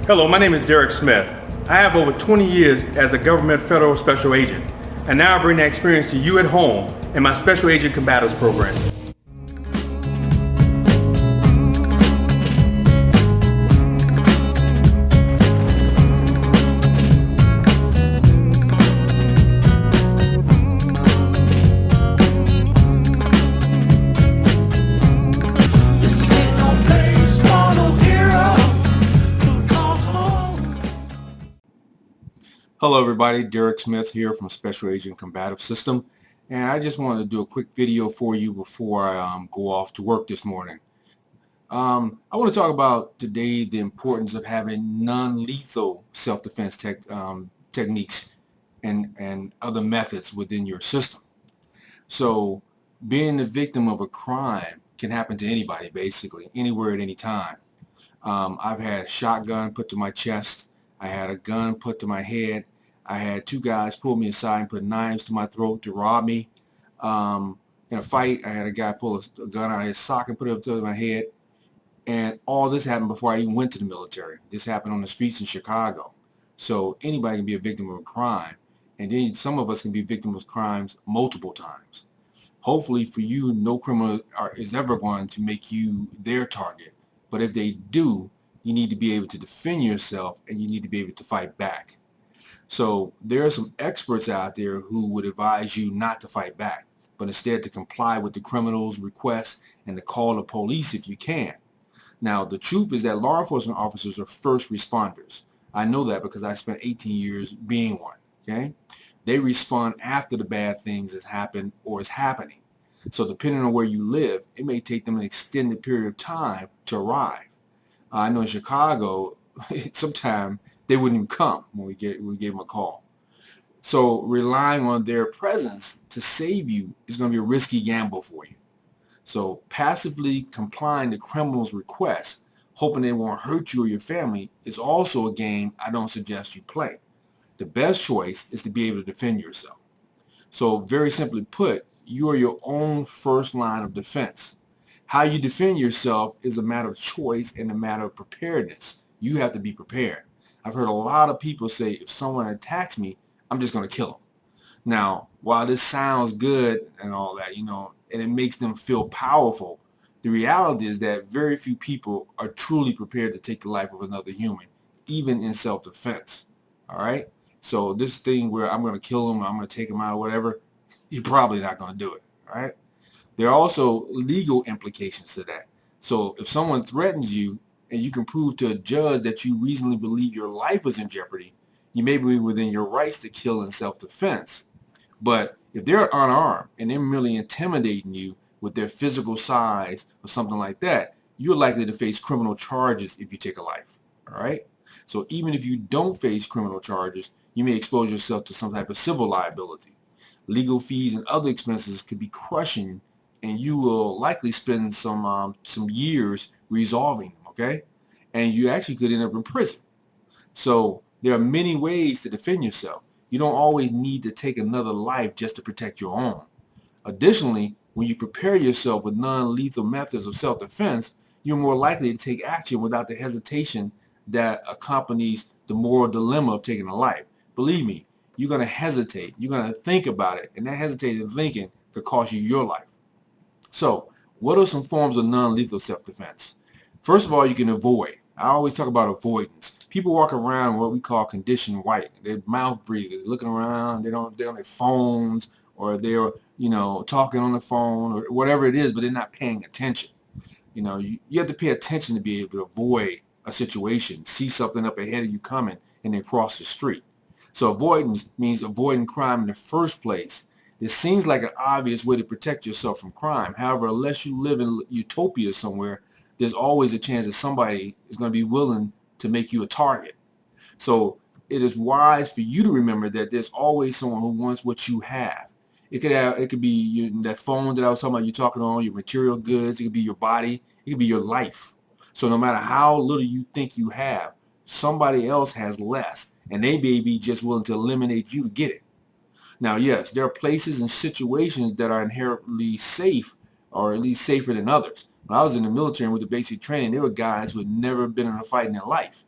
Hello, my name is Derek Smith. I have over 20 years as a government federal special agent, and now I bring that experience to you at home in my Special Agent Combatives program. Hello everybody, Derek Smith here from Special Agent Combative System, and I just wanted to do a quick video for you before I go off to work this morning. I want to talk about today the importance of having non-lethal self-defense techniques and other methods within your system. So being the victim of a crime can happen to anybody, basically, anywhere at any time. I've had a shotgun put to my chest. I had a gun put to my head. I had two guys pull me aside and put knives to my throat to rob me. In a fight, I had a guy pull a gun out of his sock and put it up to my head. And all this happened before I even went to the military. This happened on the streets in Chicago. So anybody can be a victim of a crime. And then some of us can be victims of crimes multiple times. Hopefully for you, no criminal is ever going to make you their target. But if they do, you need to be able to defend yourself and you need to be able to fight back. So there are some experts out there who would advise you not to fight back, but instead to comply with the criminal's request and to call the police if you can. Now, the truth is that law enforcement officers are first responders. I know that because I spent 18 years being one. Okay? They respond after the bad things has happened or is happening. So depending on where you live, it may take them an extended period of time to arrive. I know in Chicago, sometimes they wouldn't even come when we gave them a call. So relying on their presence to save you is going to be a risky gamble for you. So passively complying to criminals' requests, hoping they won't hurt you or your family, is also a game I don't suggest you play. The best choice is to be able to defend yourself. So very simply put, you are your own first line of defense. How you defend yourself is a matter of choice and a matter of preparedness. You have to be prepared. I've heard a lot of people say, if someone attacks me, I'm just going to kill them. Now, while this sounds good and all that, and it makes them feel powerful, the reality is that very few people are truly prepared to take the life of another human, even in self-defense. All right? So this thing where I'm going to kill him, I'm going to take him out, whatever, you're probably not going to do it. All right? There are also legal implications to that. So if someone threatens you and you can prove to a judge that you reasonably believe your life is in jeopardy, you may be within your rights to kill in self-defense. But if they're unarmed and they're merely intimidating you with their physical size or something like that, you're likely to face criminal charges if you take a life. All right? So even if you don't face criminal charges, you may expose yourself to some type of civil liability. Legal fees and other expenses could be crushing, and you will likely spend some years resolving them, okay? And you actually could end up in prison. So there are many ways to defend yourself. You don't always need to take another life just to protect your own. Additionally, when you prepare yourself with non-lethal methods of self-defense, you're more likely to take action without the hesitation that accompanies the moral dilemma of taking a life. Believe me, you're going to hesitate. You're going to think about it, and that hesitated thinking could cost you your life. So what are some forms of non-lethal self-defense? First of all, you can avoid. I always talk about avoidance. People walk around what we call conditioned white. They're mouth breathers, looking around. They're on their phones, or they're talking on the phone, or whatever it is, but they're not paying attention. You have to pay attention to be able to avoid a situation, see something up ahead of you coming, and then cross the street. So avoidance means avoiding crime in the first place. It seems like an obvious way to protect yourself from crime. However, unless you live in utopia somewhere, there's always a chance that somebody is going to be willing to make you a target. So it is wise for you to remember that there's always someone who wants what you have. It could be that phone that I was talking about, you're talking on, your material goods. It could be your body. It could be your life. So no matter how little you think you have, somebody else has less, and they may be just willing to eliminate you to get it. Now, yes, there are places and situations that are inherently safe, or at least safer than others. When I was in the military and with the basic training, there were guys who had never been in a fight in their life.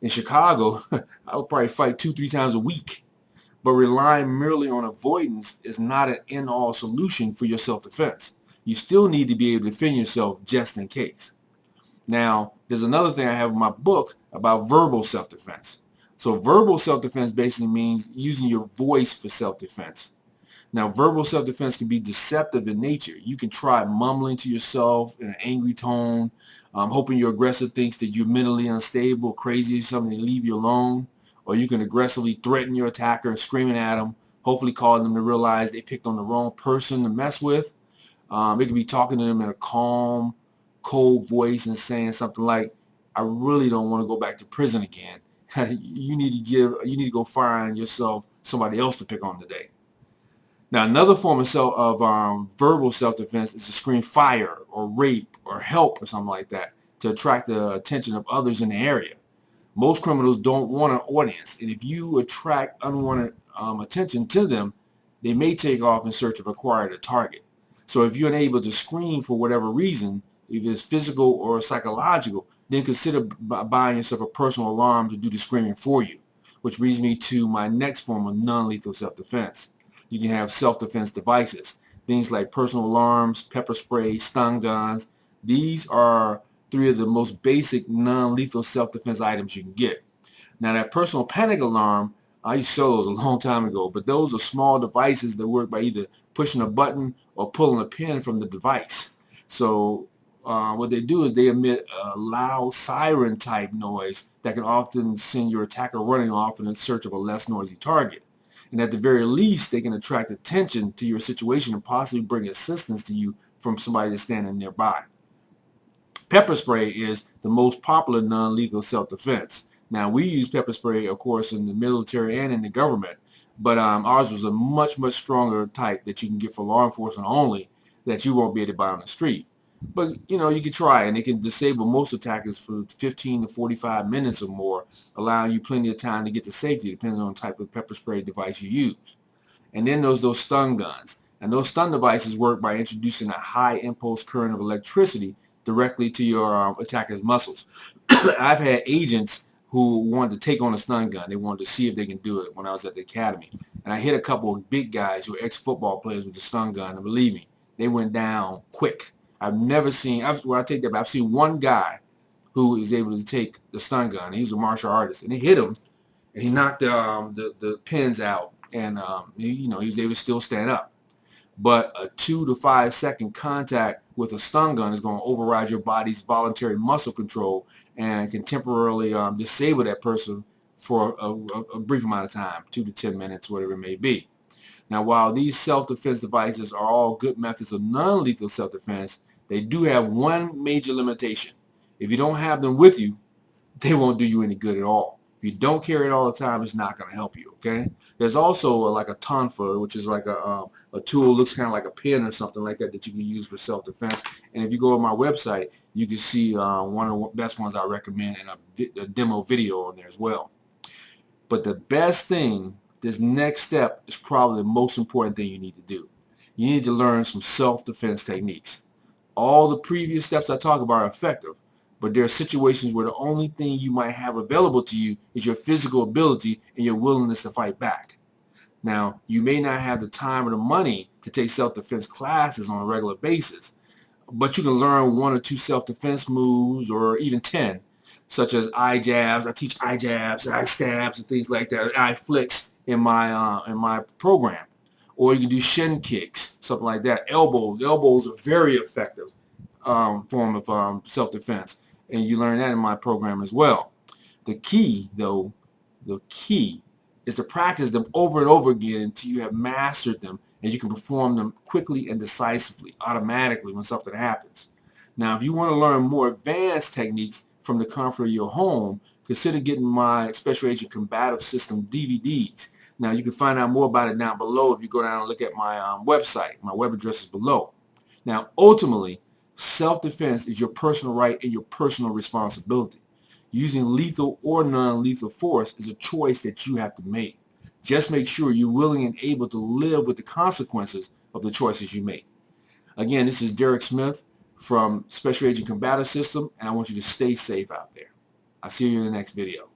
In Chicago, I would probably fight 2-3 times a week. But relying merely on avoidance is not an end-all solution for your self-defense. You still need to be able to defend yourself just in case. Now, there's another thing I have in my book about verbal self-defense. So verbal self-defense basically means using your voice for self-defense. Now, verbal self-defense can be deceptive in nature. You can try mumbling to yourself in an angry tone, hoping your aggressor thinks that you're mentally unstable, crazy or something, and leave you alone. Or you can aggressively threaten your attacker, screaming at them, hopefully causing them to realize they picked on the wrong person to mess with. It could be talking to them in a calm, cold voice and saying something like, "I really don't want to go back to prison again. You need to go find yourself somebody else to pick on today." Now, another form of verbal self-defense is to scream fire or rape or help or something like that to attract the attention of others in the area. Most criminals don't want an audience, and if you attract unwanted attention to them, they may take off in search of acquiring a target. So if you're unable to scream for whatever reason, if it's physical or psychological, then consider buying yourself a personal alarm to do the screaming for you, which brings me to my next form of non-lethal self-defense. You can have self-defense devices, things like personal alarms, pepper spray, stun guns. These are three of the most basic non-lethal self-defense items you can get. Now, that personal panic alarm, I used to sell those a long time ago, but those are small devices that work by either pushing a button or pulling a pin from the device. So what they do is they emit a loud siren type noise that can often send your attacker running off in search of a less noisy target. And at the very least, they can attract attention to your situation and possibly bring assistance to you from somebody that's standing nearby. Pepper spray is the most popular non-lethal self-defense. Now, we use pepper spray, of course, in the military and in the government, but ours was a much, much stronger type that you can get for law enforcement only that you won't be able to buy on the street. But, you know, you can try, and it can disable most attackers for 15 to 45 minutes or more, allowing you plenty of time to get to safety, depending on the type of pepper spray device you use. And then there's those stun guns. And those stun devices work by introducing a high impulse current of electricity directly to your attacker's muscles. I've had agents who wanted to take on a stun gun. They wanted to see if they can do it when I was at the academy. And I hit a couple of big guys who are ex-football players with the stun gun, and believe me, they went down quick. I've never seen, well, I take that, but I've seen one guy who is able to take the stun gun. He was a martial artist, and he hit him, and he knocked the pins out, and he was able to still stand up. But a 2 to 5 second contact with a stun gun is going to override your body's voluntary muscle control and can temporarily disable that person for a brief amount of time, 2 to 10 minutes, whatever it may be. Now, while these self-defense devices are all good methods of non-lethal self-defense, they do have one major limitation. If you don't have them with you, they won't do you any good at all. If you don't carry it all the time, it's not going to help you, okay? There's also like a tonfa, which is like a tool, looks kind of like a pen or something like that you can use for self-defense. And if you go on my website, you can see one of the best ones I recommend and a demo video on there as well. But the best thing, this next step, is probably the most important thing you need to do. You need to learn some self-defense techniques. All the previous steps I talk about are effective, but there are situations where the only thing you might have available to you is your physical ability and your willingness to fight back. Now, you may not have the time or the money to take self-defense classes on a regular basis, but you can learn 1 or 2 self-defense moves, or even 10, such as eye jabs. I teach eye jabs, eye stabs, and things like that, eye flicks in my program. Or you can do shin kicks, something like that. Elbows. Elbows are very effective form of self-defense, and you learn that in my program as well. The key, though, is to practice them over and over again until you have mastered them and you can perform them quickly and decisively, automatically when something happens. Now, if you want to learn more advanced techniques from the comfort of your home, consider getting my Special Agent Combative System DVDs. Now, you can find out more about it down below if you go down and look at my website. My web address is below. Now, ultimately, self-defense is your personal right and your personal responsibility. Using lethal or non-lethal force is a choice that you have to make. Just make sure you're willing and able to live with the consequences of the choices you make. Again, this is Derek Smith from Special Agent Combative System, and I want you to stay safe out there. I'll see you in the next video.